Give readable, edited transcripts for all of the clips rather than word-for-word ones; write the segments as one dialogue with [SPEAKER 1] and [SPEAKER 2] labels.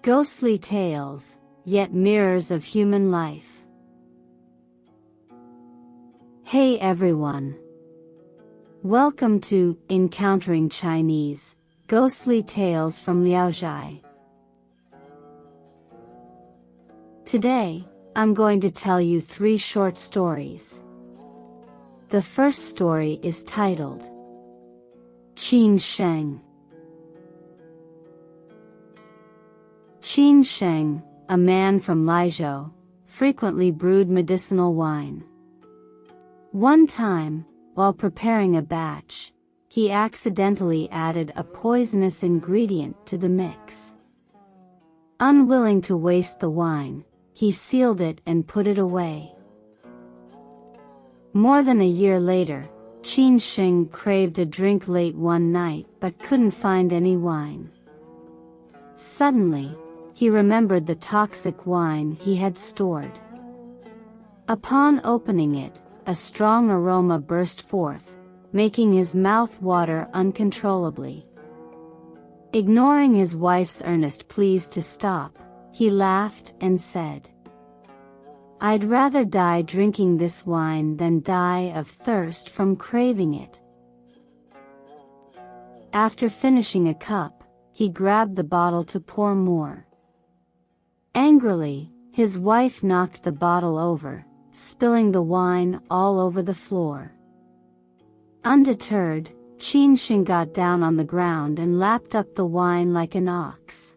[SPEAKER 1] Ghostly tales, yet mirrors of human life. Hey everyone! Welcome to Encountering Chinese, Ghostly Tales from Zhai. Today, I'm going to tell you 3 short stories. The first story is titled Sheng. Sheng, a man from Liao, frequently brewed medicinal wine. One time, while preparing a batch, he accidentally added a poisonous ingredient to the mix. Unwilling to waste the wine, he sealed it and put it away. More than a year later, Sheng craved a drink late one night but couldn't find any wine. Suddenly, he remembered the toxic wine he had stored. Upon opening it, a strong aroma burst forth, making his mouth water uncontrollably. Ignoring his wife's earnest pleas to stop, he laughed and said, "I'd rather die drinking this wine than die of thirst from craving it." After finishing a cup, he grabbed the bottle to pour more. Angrily, his wife knocked the bottle over, spilling the wine all over the floor. Undeterred, Sheng got down on the ground and lapped up the wine like an ox.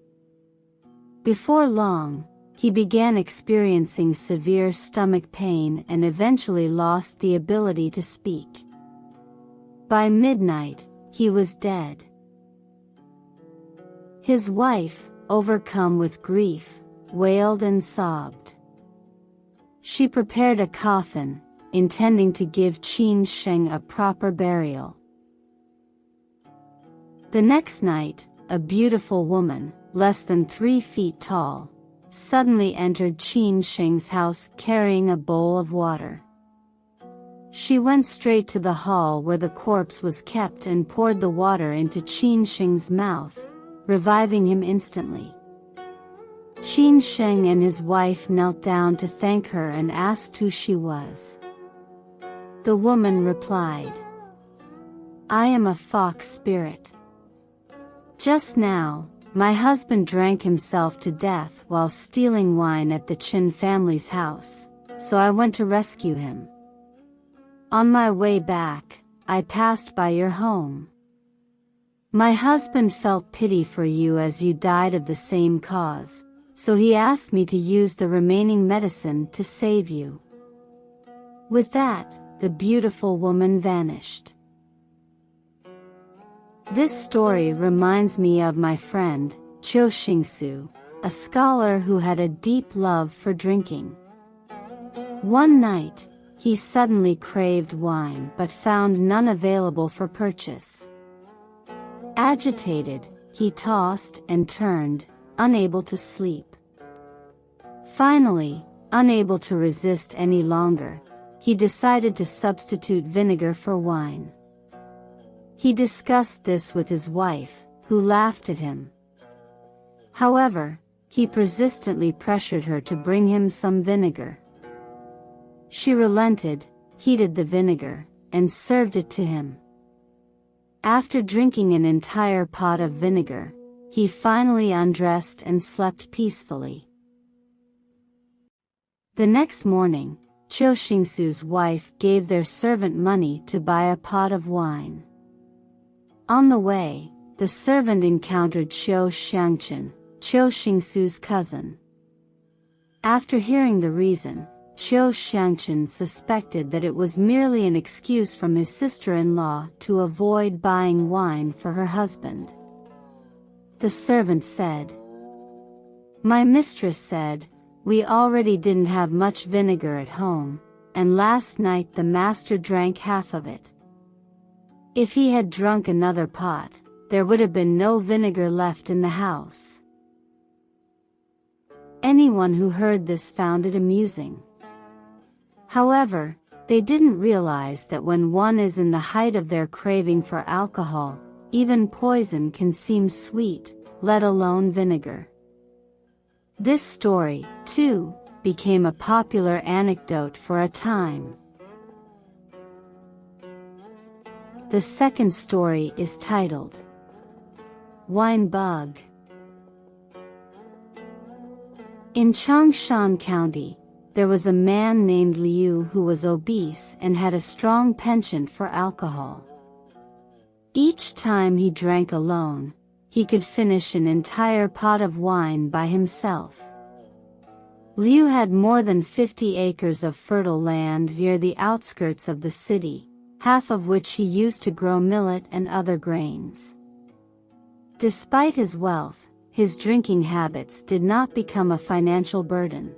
[SPEAKER 1] Before long, he began experiencing severe stomach pain and eventually lost the ability to speak. By midnight, he was dead. His wife, overcome with grief, wailed and sobbed. She prepared a coffin, intending to give Sheng a proper burial. The next night, a beautiful woman, less than 3 feet tall, suddenly entered Sheng's house carrying a bowl of water. She went straight to the hall where the corpse was kept and poured the water into Sheng's mouth, reviving him instantly. Sheng and his wife knelt down to thank her and asked who she was. The woman replied, "I am a fox spirit. Just now, my husband drank himself to death while stealing wine at the Chen family's house, so I went to rescue him. On my way back, I passed by your home. My husband felt pity for you as you died of the same cause, so he asked me to use the remaining medicine to save you." With that, the beautiful woman vanished. This story reminds me of my friend, Sheng, a scholar who had a deep love for drinking. One night, he suddenly craved wine but found none available for purchase. Agitated, he tossed and turned, unable to sleep. Finally, unable to resist any longer, he decided to substitute vinegar for wine. He discussed this with his wife, who laughed at him. However, he persistently pressured her to bring him some vinegar. She relented, heated the vinegar, and served it to him. After drinking an entire pot of vinegar, he finally undressed and slept peacefully. The next morning, Sheng's wife gave their servant money to buy a pot of wine. On the way, the servant encountered Sheng's cousin. After hearing the reason, Sheng suspected that it was merely an excuse from his sister-in-law to avoid buying wine for her husband. The servant said, "My mistress said, we already didn't have much vinegar at home, and last night the master drank half of it. If he had drunk another pot, there would have been no vinegar left in the house." Anyone who heard this found it amusing. However, they didn't realize that when one is in the height of their craving for alcohol, even poison can seem sweet, let alone vinegar. This story, too, became a popular anecdote for a time. The second story is titled Wine Bug. In Changshan County, there was a man named Liu who was obese and had a strong penchant for alcohol. Each time he drank alone, he could finish an entire pot of wine by himself. Liu had more than 50 acres of fertile land near the outskirts of the city, half of which he used to grow millet and other grains. Despite his wealth, his drinking habits did not become a financial burden.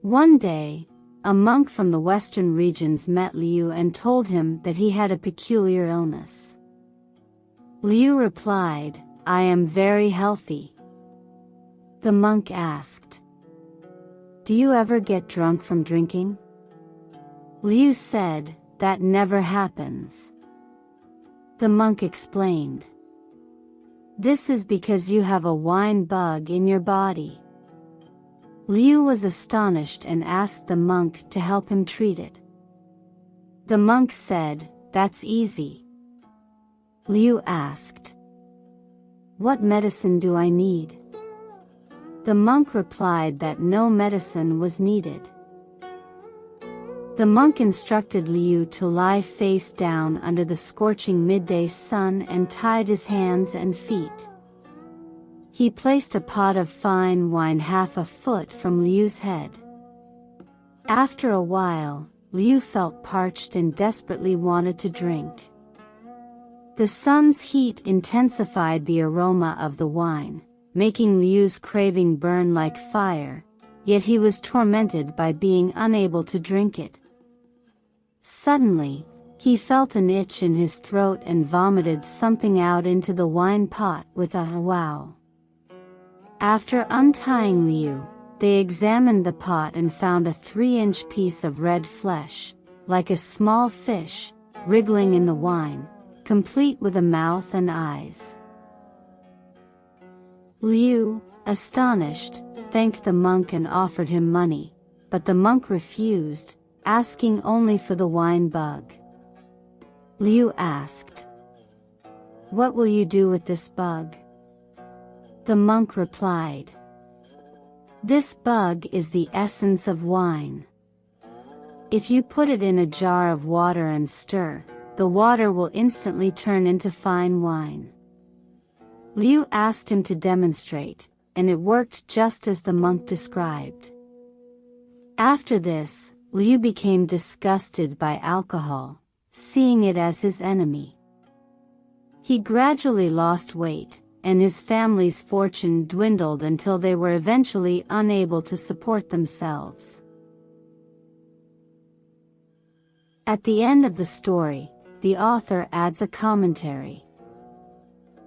[SPEAKER 1] One day, a monk from the western regions met Liu and told him that he had a peculiar illness. Liu replied, "I am very healthy." The monk asked, "Do you ever get drunk from drinking?" Liu said, "That never happens." The monk explained, "This is because you have a wine bug in your body." Liu was astonished and asked the monk to help him treat it. The monk said, "That's easy." Liu asked, "What medicine do I need?" The monk replied that no medicine was needed. The monk instructed Liu to lie face down under the scorching midday sun and tied his hands and feet. He placed a pot of fine wine half a foot from Liu's head. After a while, Liu felt parched and desperately wanted to drink. The sun's heat intensified the aroma of the wine, making Liu's craving burn like fire, yet he was tormented by being unable to drink it. Suddenly, he felt an itch in his throat and vomited something out into the wine pot with a wow. After untying Liu, they examined the pot and found a 3-inch piece of red flesh, like a small fish, wriggling in the wine, complete with a mouth and eyes. Liu, astonished, thanked the monk and offered him money, but the monk refused, asking only for the wine bug. Liu asked, "What will you do with this bug?" The monk replied, "This bug is the essence of wine. If you put it in a jar of water and stir, the water will instantly turn into fine wine." Liu asked him to demonstrate, and it worked just as the monk described. After this, Liu became disgusted by alcohol, seeing it as his enemy. He gradually lost weight, and his family's fortune dwindled until they were eventually unable to support themselves. At the end of the story, the author adds a commentary.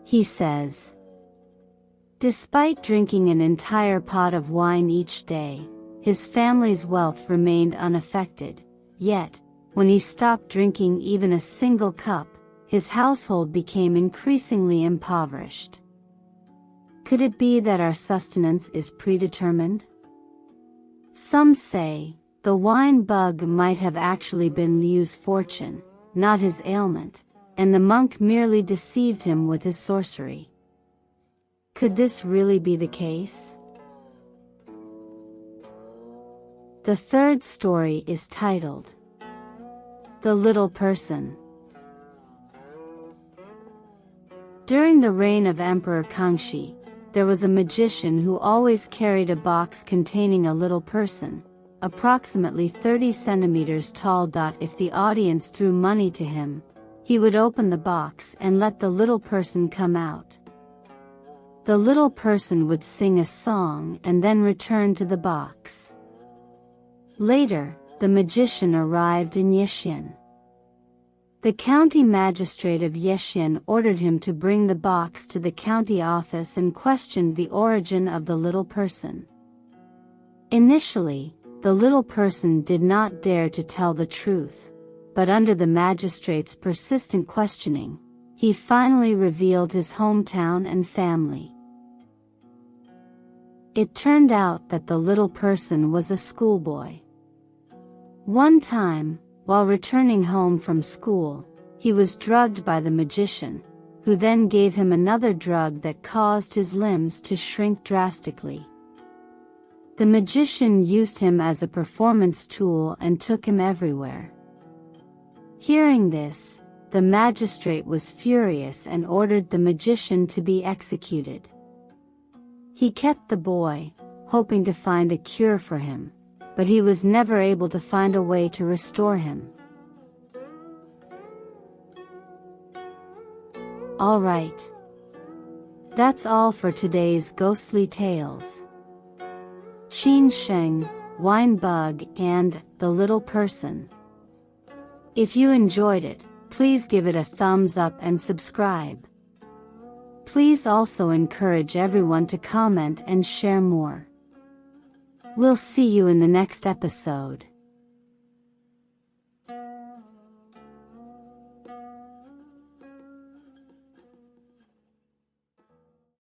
[SPEAKER 1] He says, "Despite drinking an entire pot of wine each day, his family's wealth remained unaffected, yet, when he stopped drinking even a single cup, his household became increasingly impoverished." Could it be that our sustenance is predetermined? Some say, the wine bug might have actually been Liu's fortune, not his ailment, and the monk merely deceived him with his sorcery. Could this really be the case? The third story is titled, The Little Person. During the reign of Emperor Kangxi, there was a magician who always carried a box containing a little person, approximately 30 centimeters tall. If the audience threw money to him, he would open the box and let the little person come out. The little person would sing a song and then return to the box. Later, the magician arrived in Yexian. The county magistrate of Yexian ordered him to bring the box to the county office and questioned the origin of the little person. Initially, the little person did not dare to tell the truth, but under the magistrate's persistent questioning, he finally revealed his hometown and family. It turned out that the little person was a schoolboy. One time, while returning home from school, he was drugged by the magician, who then gave him another drug that caused his limbs to shrink drastically. The magician used him as a performance tool and took him everywhere. Hearing this, the magistrate was furious and ordered the magician to be executed. He kept the boy, hoping to find a cure for him, but he was never able to find a way to restore him. Alright. That's all for today's ghostly tales. Sheng, Wine Bug and The Little Person. If you enjoyed it, please give it a thumbs up and subscribe. Please also encourage everyone to comment and share more. We'll see you in the next episode.